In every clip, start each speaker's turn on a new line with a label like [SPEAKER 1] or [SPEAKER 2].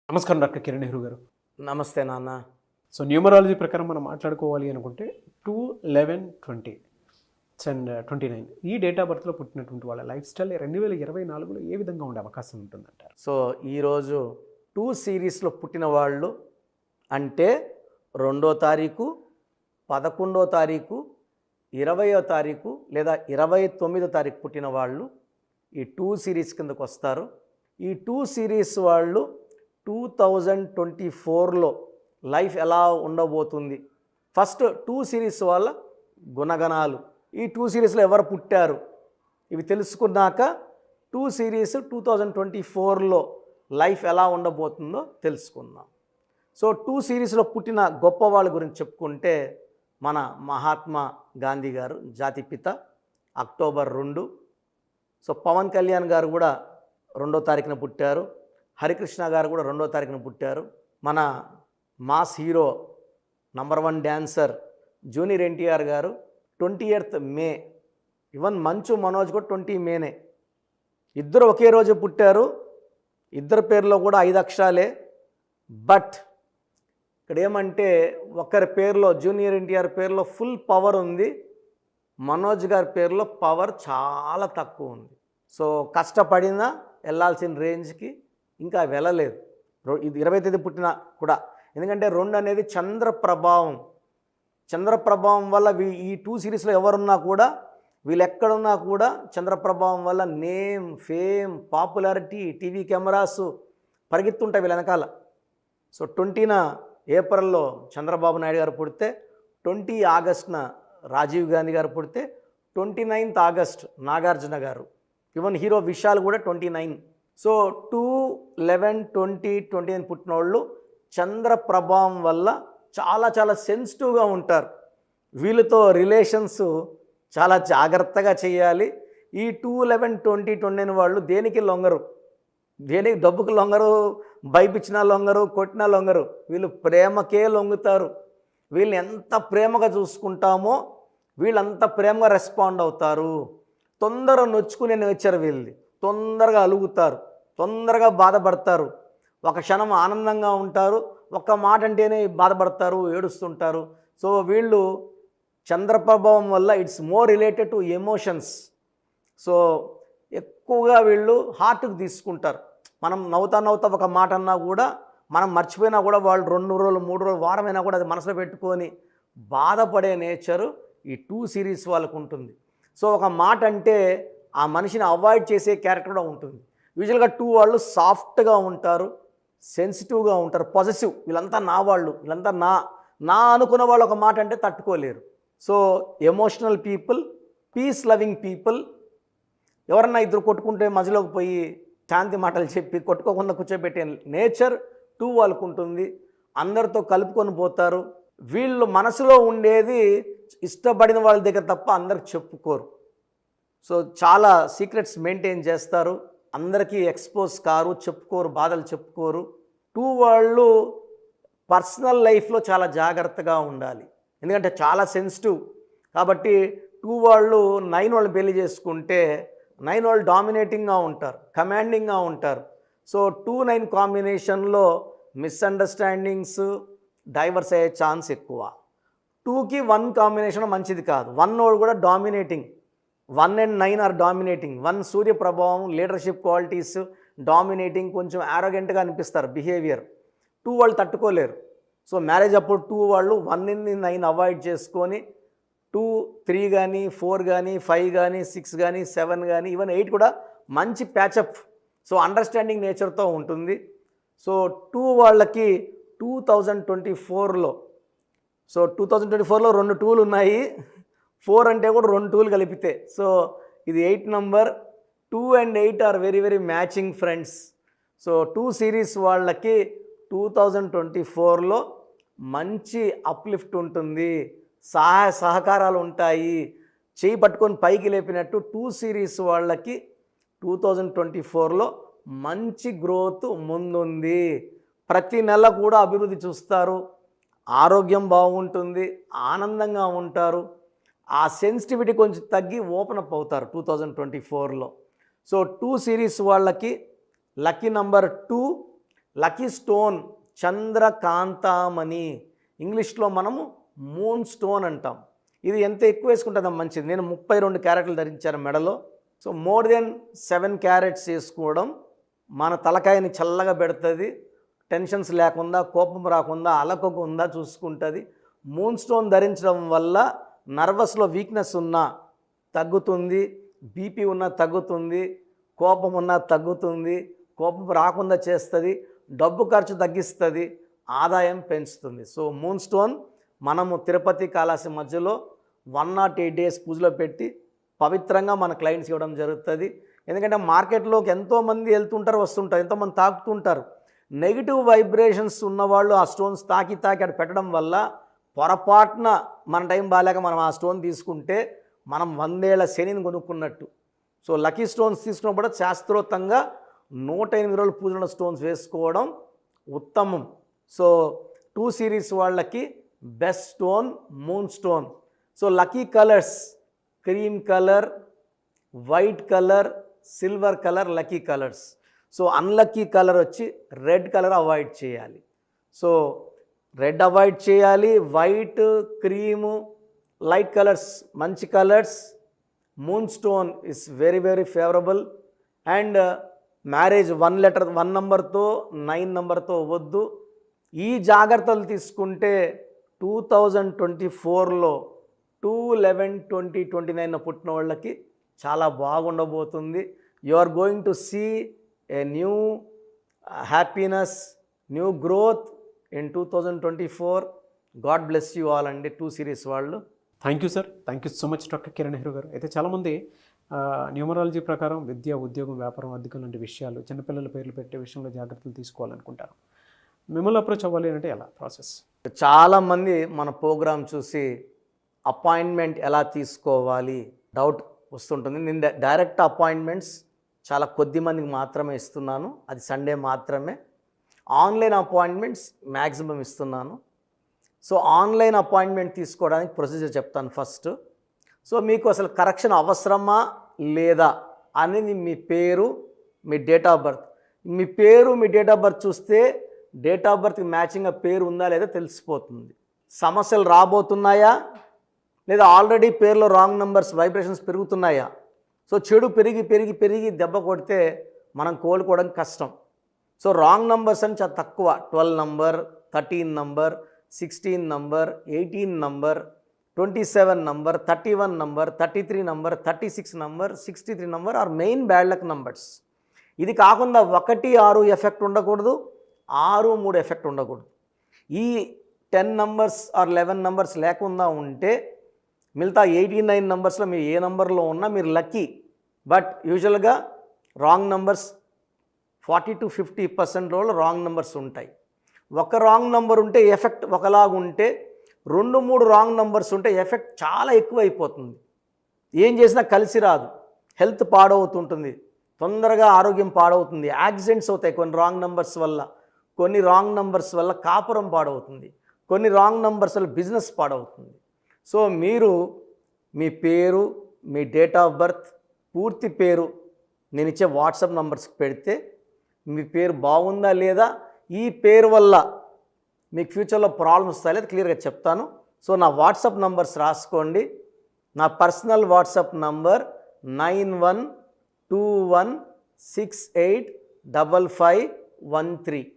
[SPEAKER 1] నమస్కారం డాక్టర్ కిరణ్ నెహ్రూ గారు.
[SPEAKER 2] నమస్తే నాన్న.
[SPEAKER 1] సో న్యూమరాలజీ ప్రకారం మనం మాట్లాడుకోవాలి అనుకుంటే 2-11-20 అండ్ 29 ఈ డేట్ ఆఫ్ బర్త్లో పుట్టినటువంటి వాళ్ళ లైఫ్ స్టైల్ 2024లో ఏ విధంగా ఉండే అవకాశం ఉంటుందంటారు?
[SPEAKER 2] సో ఈరోజు 2 సిరీస్లో పుట్టిన వాళ్ళు అంటే 2వ తారీఖు, 11వ తారీఖు, 20వ తారీఖు లేదా 29వ తారీఖు పుట్టిన వాళ్ళు ఈ 2 సిరీస్ కిందకు వస్తారు. ఈ 2 సిరీస్ వాళ్ళు 2024లో లైఫ్ ఎలా ఉండబోతుంది, ఫస్ట్ 2 సిరీస్ వాళ్ళ గుణగణాలు, ఈ 2 సిరీస్లో ఎవరు పుట్టారు ఇవి తెలుసుకున్నాక 2 సిరీస్ 2024లో లైఫ్ ఎలా ఉండబోతుందో తెలుసుకుందాం. సో 2 సిరీస్లో పుట్టిన గొప్ప వాళ్ళ గురించి చెప్పుకుంటే మన మహాత్మా గాంధీ గారు జాతిపిత, అక్టోబర్ 2. సో పవన్ కళ్యాణ్ గారు కూడా 2వ తారీఖున పుట్టారు. హరికృష్ణ గారు కూడా 2వ తారీఖున పుట్టారు. మన mass hero number 1 dancer junior NTR గారు 28th మే. ఈవెన్ మంచు మనోజ్ కూడా 20 మేనే. ఇద్దరు ఒకే రోజు పుట్టారు. ఇద్దరు పేర్లో కూడా 5 అక్షరాలే. బట్ ఇక్కడ ఏమంటే ఒకరి పేరులో జూనియర్ ఎన్టీఆర్ పేరులో ఫుల్ పవర్ ఉంది, మనోజ్ గారి పేరులో పవర్ చాలా తక్కువ ఉంది. సో కష్టపడినా వెళ్ళాల్సిన రేంజ్కి ఇంకా వెళ్ళలేదు. ఇది 20వ తేదీ పుట్టిన కూడా, ఎందుకంటే 2 అనేది చంద్ర ప్రభావం వల్ల ఈ 2 సిరీస్లో ఎవరున్నా కూడా, వీళ్ళు ఎక్కడున్నా కూడా చంద్ర ప్రభావం వల్ల name, fame, popularity, TV cameras పరిగెత్తుంటాయి వీళ్ళ వెనకాల. సో 20న ఏప్రిల్లో చంద్రబాబు నాయుడు గారు పుడితే, 20 ఆగస్టున రాజీవ్ గాంధీ గారు పుడితే, 29th ఆగస్ట్ నాగార్జున గారు, ఈవెన్ హీరో విశాల్ కూడా 29. సో 2-11-20-29 పుట్టిన వాళ్ళు చంద్ర ప్రభావం వల్ల చాలా సెన్సిటివ్గా ఉంటారు. వీళ్ళతో రిలేషన్స్ చాలా జాగ్రత్తగా చేయాలి. ఈ 2-11-20-29 వాళ్ళు దేనికి లొంగరు, దేనికి డబ్బుకు లొంగరు, భయపించినా లొంగరు, కొట్టినా లొంగరు. వీళ్ళు ప్రేమకే లొంగుతారు. వీళ్ళని ఎంత ప్రేమగా చూసుకుంటామో వీళ్ళంత ప్రేమగా రెస్పాండ్ అవుతారు. తొందరగా నొచ్చుకునే నేచర్ వీళ్ళది. తొందరగా అలుగుతారు, తొందరగా బాధపడతారు. ఒక క్షణం ఆనందంగా ఉంటారు, ఒక్క మాట అంటేనే బాధపడతారు, ఏడుస్తుంటారు. సో వీళ్ళు చంద్రప్రభావం వల్ల it's more related to emotions. So ఎక్కువగా వీళ్ళు హార్ట్కి తీసుకుంటారు. మనం నవ్వుతా ఒక మాట అన్నా కూడా, మనం మర్చిపోయినా కూడా వాళ్ళు 2 రోజులు 3 రోజులు వారమైనా కూడా అది మనసులో పెట్టుకొని బాధపడే నేచరు ఈ 2 సిరీస్ వాళ్ళకు ఉంటుంది. సో ఒక మాట అంటే ఆ మనిషిని అవాయిడ్ చేసే క్యారెక్టర్ కూడా ఉంటుంది. యూజువల్గా 2 వాళ్ళు సాఫ్ట్గా ఉంటారు, సెన్సిటివ్గా ఉంటారు, పాజిటివ్. వీళ్ళంతా నా వాళ్ళు, వీళ్ళంతా నా అనుకున్న వాళ్ళు ఒక మాట అంటే తట్టుకోలేరు. So emotional people, peace loving people. ఎవరన్నా ఇద్దరు కొట్టుకుంటే మధ్యలోకి పోయి శాంతి మాటలు చెప్పి కొట్టుకోకుండా కూర్చోబెట్టే నేచర్ 2 వాళ్ళకు ఉంటుంది. అందరితో కలుపుకొని పోతారు. వీళ్ళు మనసులో ఉండేది ఇష్టపడిన వాళ్ళ దగ్గర తప్ప అందరికి చెప్పుకోరు. సో చాలా సీక్రెట్స్ మెయింటైన్ చేస్తారు, అందరికీ ఎక్స్పోజ్ కారు, చెప్పుకోరు, బాధలు చెప్పుకోరు. 2 వాళ్ళు పర్సనల్ లైఫ్లో చాలా జాగ్రత్తగా ఉండాలి, ఎందుకంటే చాలా సెన్సిటివ్. కాబట్టి 2 వాళ్ళు 9 వాళ్ళు పెళ్లి చేసుకుంటే 9 వాళ్ళు డామినేటింగ్గా ఉంటారు, కమాండింగ్గా ఉంటారు. సో 2-9 కాంబినేషన్లో మిస్అండర్స్టాండింగ్స్, డైవర్స్ అయ్యే ఛాన్స్ ఎక్కువ. 2కి 1 కాంబినేషన్ మంచిది కాదు. 1 వాడు కూడా డామినేటింగ్, 1 and 9 ఆర్ డామినేటింగ్. 1 సూర్య ప్రభావం, లీడర్షిప్ క్వాలిటీస్, డామినేటింగ్, కొంచెం యారోగెంట్గా అనిపిస్తారు బిహేవియర్. 2 వాళ్ళు తట్టుకోలేరు. సో మ్యారేజ్ అప్పుడు 2 వాళ్ళు 1-9 అవాయిడ్ చేసుకొని 2, 3 కానీ 4 కానీ 5 కానీ 6 కానీ 7 కానీ ఈవెన్ 8 కూడా మంచి ప్యాచప్. సో అండర్స్టాండింగ్ నేచర్తో ఉంటుంది. సో 2 వాళ్ళకి 2024లో, సో 2024లో 2 2లు ఉన్నాయి. 4 అంటే కూడా 2 2లు కలిపితే, సో ఇది 8 number. 2 and 8 are very matching friends. So 2 series వాళ్ళకి 2024లో మంచి అప్లిఫ్ట్ ఉంటుంది, సహాయ సహకారాలు ఉంటాయి, చేయి పట్టుకొని పైకి లేపినట్టు 2 సిరీస్ వాళ్ళకి 2024లో మంచి గ్రోత్ ముందుంది. ప్రతి నెల కూడా అభివృద్ధి చూస్తారు, ఆరోగ్యం బాగుంటుంది, ఆనందంగా ఉంటారు. ఆ సెన్సిటివిటీ కొంచెం తగ్గి ఓపెన్ అప్ అవుతారు 2024లో. సో 2 సిరీస్ వాళ్ళకి లక్కీ నంబర్ 2, లక్కీ స్టోన్ చంద్రకాంతామణి, ఇంగ్లీష్లో మనము మూన్ స్టోన్ అంటాం. ఇది ఎంత ఎక్కువ వేసుకుంటుందో మంచిది. నేను 32 క్యారెట్లు ధరించాను మెడలో. సో మోర్ దెన్ 7 క్యారెట్స్ వేసుకోవడం మన తలకాయని చల్లగా పెడుతుంది, టెన్షన్స్ లేకుండా, కోపం రాకుండా, అలకకుండా చూసుకుంటుంది. మూన్ స్టోన్ ధరించడం వల్ల నర్వస్లో వీక్నెస్ ఉన్నా తగ్గుతుంది, బీపీ ఉన్నా తగ్గుతుంది, కోపం ఉన్నా తగ్గుతుంది, కోపం రాకుండా చేస్తుంది, డబ్బు ఖర్చు తగ్గిస్తుంది, ఆదాయం పెంచుతుంది. సో మూన్ స్టోన్ మనము తిరుపతి కాళహస్తి మధ్యలో 108 days పూజలో పెట్టి పవిత్రంగా మన క్లయింట్స్ ఇవ్వడం జరుగుతుంది. ఎందుకంటే మార్కెట్లోకి ఎంతోమంది వెళ్తుంటారు, వస్తుంటారు, ఎంతోమంది తాకుతుంటారు. నెగిటివ్ వైబ్రేషన్స్ ఉన్నవాళ్ళు ఆ స్టోన్స్ తాకి అక్కడ పెట్టడం వల్ల పొరపాటున మన టైం బాగాలేక మనం ఆ స్టోన్ తీసుకుంటే మనం 100 ఏళ్ల శనిని కొనుక్కున్నట్టు. సో లక్కీ స్టోన్స్ తీసుకున్నప్పుడు శాస్త్రోక్తంగా 108 రోజులు పూజలో స్టోన్స్ వేసుకోవడం ఉత్తమం. సో 2 series వాళ్ళకి best stone moon stone. So lucky colours cream colour, white colour, silver colour lucky colours. So unlucky colour వచ్చి రెడ్ కలర్ అవాయిడ్ చేయాలి. సో రెడ్ అవాయిడ్ చేయాలి, వైట్, క్రీము, లైట్ కలర్స్ మంచి colours. Moon stone is very very favourable. And marriage 1 నెంబర్తో 9 నెంబర్తో వద్దు. ఈ జాగ్రత్తలు తీసుకుంటే 2024లో 2/11/2029 పుట్టిన వాళ్ళకి చాలా బాగుండబోతుంది. You are going to see a new happiness, new growth in 2024. God bless you all అండి 2 series వాళ్ళు.
[SPEAKER 1] Thank you sir, thank you so much doctor Kiran Nehru గారు. అయితే చాలామంది న్యూమరాలజీ ప్రకారం విద్య, ఉద్యోగం, వ్యాపారం, అధికం లాంటి విషయాలు, చిన్నపిల్లల పేర్లు పెట్టే విషయంలో జాగ్రత్తలు తీసుకోవాలనుకుంటారు. మిమ్మల్ని అప్రోచ్ అవ్వాలి అంటే ఎలా ప్రాసెస్?
[SPEAKER 2] చాలామంది మన ప్రోగ్రాం చూసి అపాయింట్మెంట్ ఎలా తీసుకోవాలి డౌట్ వస్తుంటుంది. నేను డైరెక్ట్ అపాయింట్మెంట్స్ చాలా కొద్ది మందికి మాత్రమే ఇస్తున్నాను, అది సండే మాత్రమే. ఆన్లైన్ అపాయింట్మెంట్స్ మ్యాక్సిమం ఇస్తున్నాను. సో ఆన్లైన్ అపాయింట్మెంట్ తీసుకోవడానికి ప్రొసీజర్ చెప్తాను ఫస్ట్. సో మీకు అసలు కరెక్షన్ అవసరమా లేదా అనేది మీ పేరు, మీ డేట్ ఆఫ్ బర్త్. మీ పేరు, మీ డేట్ ఆఫ్ బర్త్ చూస్తే డేట్ ఆఫ్ బర్త్కి మ్యాచింగ్గా పేరు ఉందా లేదా తెలిసిపోతుంది. సమస్యలు రాబోతున్నాయా లేదా ఆల్రెడీ పేరులో రాంగ్ నెంబర్స్ వైబ్రేషన్స్ పెరుగుతున్నాయా? సో చెడు పెరిగి పెరిగి పెరిగి దెబ్బ కొడితే మనం కోలుకోవడం కష్టం. సో రాంగ్ నెంబర్స్ అని చాలా తక్కువ. 12 number, 13 number, 16 number, 18 number, 27 number, 31 number, 33 number, 36 number, 63 number are main bad luck numbers. ఇది కాకుండా 1, 6 ఎఫెక్ట్ ఉండకూడదు, 6, 3 ఎఫెక్ట్ ఉండకూడదు. ఈ 10 నంబర్స్ ఆర్ 11 నంబర్స్ లేకుండా ఉంటే మిగతా 89 నంబర్స్లో మీరు ఏ నంబర్లో ఉన్నా మీరు లక్కీ. బట్ యూజువల్గా wrong numbers 40 to 50% wrong numbers ఉంటాయి. ఒక రాంగ్ నెంబర్ ఉంటే ఎఫెక్ట్ ఒకలాగా ఉంటే 2, 3 రాంగ్ నెంబర్స్ ఉంటే ఎఫెక్ట్ చాలా ఎక్కువ అయిపోతుంది. ఏం చేసినా కలిసి రాదు, హెల్త్ పాడవుతుంటుంది, తొందరగా ఆరోగ్యం పాడవుతుంది, యాక్సిడెంట్స్ అవుతాయి కొన్ని రాంగ్ నెంబర్స్ వల్ల, కొన్ని రాంగ్ నెంబర్స్ వల్ల కాపురం పాడవుతుంది, కొన్ని రాంగ్ నెంబర్స్ వల్ల బిజినెస్ పాడవుతుంది. సో మీరు మీ పేరు, మీ డేట్ ఆఫ్ బర్త్, పూర్తి పేరు నేను ఇచ్చే వాట్సాప్ నంబర్స్కి పెడితే మీ పేరు బాగుందా లేదా, ఈ పేరు వల్ల మీకు ఫ్యూచర్లో ప్రాబ్లమ్స్ వస్తాయి లేదా క్లియర్గా చెప్తాను. సో నా వాట్సాప్ నంబర్స్ రాసుకోండి. నా పర్సనల్ వాట్సాప్ నంబర్ 9121685513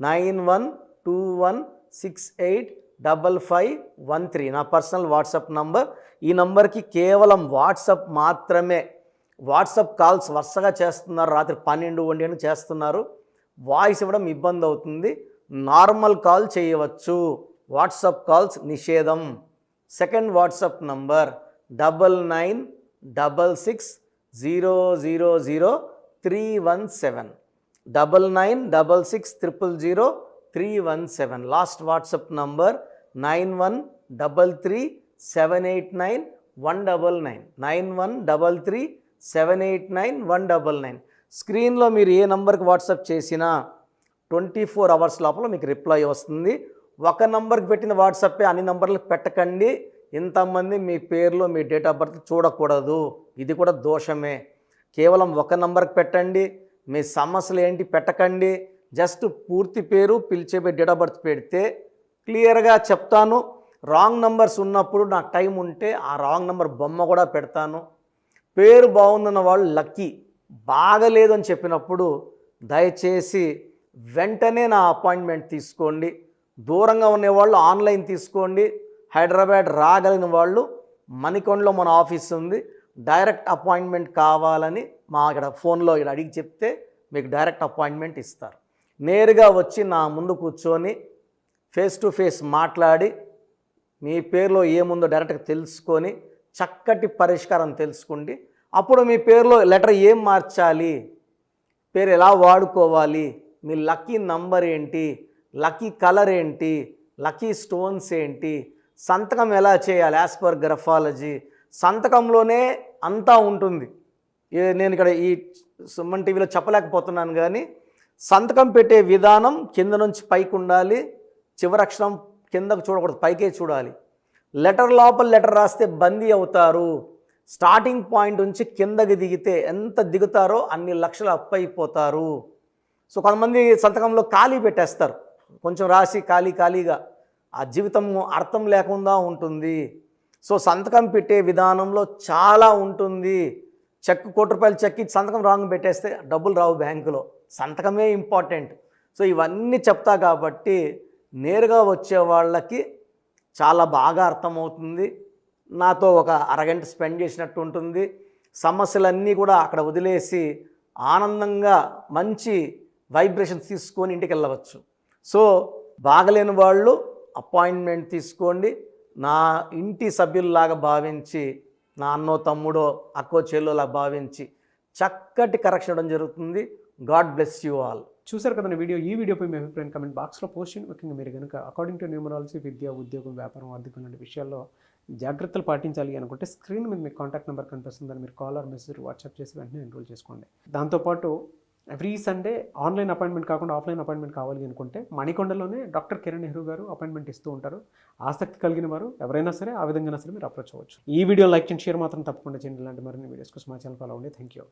[SPEAKER 2] 9121685513 నా పర్సనల్ వాట్సాప్ నంబర్. ఈ నంబర్కి కేవలం వాట్సాప్ మాత్రమే. వాట్సాప్ కాల్స్ వరుసగా చేస్తున్నారు, రాత్రి 12, 1 చేస్తున్నారు, వాయిస్ ఇవ్వడం ఇబ్బంది అవుతుంది. నార్మల్ కాల్ చేయవచ్చు, వాట్సాప్ కాల్స్ నిషేధం. Second WhatsApp number 9966000317 9966000317. Last WhatsApp number 9133789199 9133789199. స్క్రీన్లో మీరు ఏ నంబర్కి వాట్సాప్ చేసినా 24 hours లోపల మీకు రిప్లై వస్తుంది. ఒక నంబర్కి పెట్టిన వాట్సాపే అన్ని నంబర్లకు పెట్టకండి. ఇంతమంది మీ పేర్లో మీ డేట్ ఆఫ్ బర్త్ చూడకూడదు, ఇది కూడా దోషమే. కేవలం ఒక నంబర్కి పెట్టండి. మీ సమస్యలు ఏంటి పెట్టకండి, జస్ట్ పూర్తి పేరు పిలిచేపే డేట్ ఆఫ్ బర్త్ పెడితే క్లియర్గా చెప్తాను. రాంగ్ నంబర్స్ ఉన్నప్పుడు నాకు టైం ఉంటే ఆ రాంగ్ నంబర్ బొమ్మ కూడా పెడతాను. పేరు బాగుందన్న వాళ్ళు లక్కీ, బాగలేదు అని చెప్పినప్పుడు దయచేసి వెంటనే నా అపాయింట్మెంట్ తీసుకోండి. దూరంగా ఉండేవాళ్ళు ఆన్లైన్ తీసుకోండి. హైదరాబాద్ రాగలిగిన వాళ్ళు మణికొండలో మన ఆఫీస్ ఉంది. డైరెక్ట్ అపాయింట్మెంట్ కావాలని మా ఇక్కడ ఫోన్లో ఇక్కడ అడిగి చెప్తే మీకు డైరెక్ట్ అపాయింట్మెంట్ ఇస్తారు. నేరుగా వచ్చి నా ముందు కూర్చొని ఫేస్ టు ఫేస్ మాట్లాడి మీ పేరులో ఏముందో డైరెక్ట్గా తెలుసుకొని చక్కటి పరిష్కారం తెలుసుకోండి. అప్పుడు మీ పేరులో లెటర్ ఏం మార్చాలి, పేరు ఎలా వాడుకోవాలి, మీ లక్కీ నంబర్ ఏంటి, లక్కీ కలర్ ఏంటి, లక్కీ స్టోన్స్ ఏంటి, సంతకం ఎలా చేయాలి యాజ్ పర్ గ్రఫాలజీ, సంతకంలోనే అంతా ఉంటుంది. నేను ఇక్కడ ఈ సుమన్ టీవీలో చెప్పలేకపోతున్నాను కానీ సంతకం పెట్టే విధానం కింద నుంచి పైకి ఉండాలి, చివరి అక్షరం కిందకు చూడకూడదు, పైకే చూడాలి. లెటర్ లోపల లెటర్ రాస్తే బందీ అవుతారు. స్టార్టింగ్ పాయింట్ నుంచి కిందకి దిగితే ఎంత దిగుతారో అన్ని లక్షలు అప్పు అయిపోతారు. సో కొంతమంది సంతకంలో ఖాళీ పెట్టేస్తారు, కొంచెం రాసి ఖాళీగా ఆ జీవితం అర్థం లేకుండా ఉంటుంది. సో సంతకం పెట్టే విధానంలో చాలా ఉంటుంది. చెక్ ₹1 చెక్ ఇచ్చి సంతకం రాంగ్ పెట్టేస్తే డబ్బులు రావు బ్యాంకులో, సంతకమే ఇంపార్టెంట్. సో ఇవన్నీ చెప్తా కాబట్టి నేరుగా వచ్చే వాళ్ళకి చాలా బాగా అర్థమవుతుంది. నాతో ఒక అరగంట స్పెండ్ చేసినట్టు ఉంటుంది. సమస్యలన్నీ కూడా అక్కడ వదిలేసి ఆనందంగా మంచి వైబ్రేషన్స్ తీసుకొని ఇంటికి వెళ్ళవచ్చు. సో బాగలేని వాళ్ళు అపాయింట్మెంట్ తీసుకోండి. నా ఇంటి సభ్యుల్లాగా భావించి, నా అన్నో తమ్ముడో అక్కో చెల్లోలా భావించి చక్కటి కరెక్షన్ ఇవ్వడం జరుగుతుంది. God bless you all.
[SPEAKER 1] చూసారు కదా వీడియో. ఈ వీడియోపై మీ అభిప్రాయం కమెంట్ బాక్స్లో పోస్ట్ చేయండి. ముఖ్యంగా మీరు కనుక అకార్డింగ్ టు న్యూమరాలజీ విద్య, ఉద్యోగం, వ్యాపారం, ఆర్థికం లాంటి విషయాల్లో జాగ్రత్తలు పాటించాలి అనుకుంటే స్క్రీన్ మీద మీకు కాంటాక్ట్ నెంబర్ కనిపిస్తుందని మీరు కాల్ ఆర్ మెసేజ్ వాట్సాప్ చేసి వెంటనే ఎన్రోల్ చేసుకోండి. దాంతోపాటు ఎవ్రీ సండే ఆన్లైన్ అపాయింట్మెంట్ కాకుండా ఆఫ్లైన్ అపాయింట్మెంట్ కావాలి అనుకుంటే మణికొండలోనే డాక్టర్ కిరణ్ నెహ్రూ గారు అపాయింట్మెంట్ ఇస్తూ ఉంటారు. ఆసక్తి కలిగిన వారు ఎవరైనా సరే ఆ విధంగా సరే మీరు అప్రోచ్ అవ్వచ్చు. ఈ వీడియో లైక్ చేయండి, షేర్ మాత్రం తప్పకుండా చేయండి. ఇలాంటి మరిన్ని వీడియోస్ కోసం మా ఛానల్ ఫాలో అవ్వండి. Thank you.